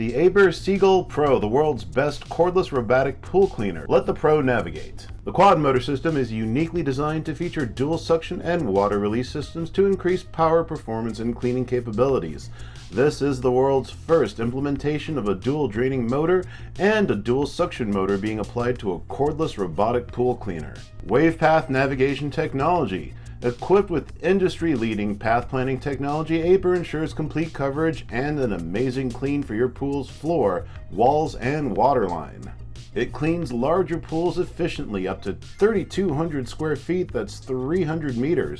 The ABER Seagull Pro, the world's best cordless robotic pool cleaner. Let the pro navigate. The quad motor system is uniquely designed to feature dual suction and water release systems to increase power, performance, and cleaning capabilities. This is the world's first implementation of a dual draining motor and a dual suction motor being applied to a cordless robotic pool cleaner. Wave path navigation technology. Equipped with industry-leading path planning technology, ABER ensures complete coverage and an amazing clean for your pool's floor, walls, and waterline. It cleans larger pools efficiently up to 3,200 square feet, that's 300 meters.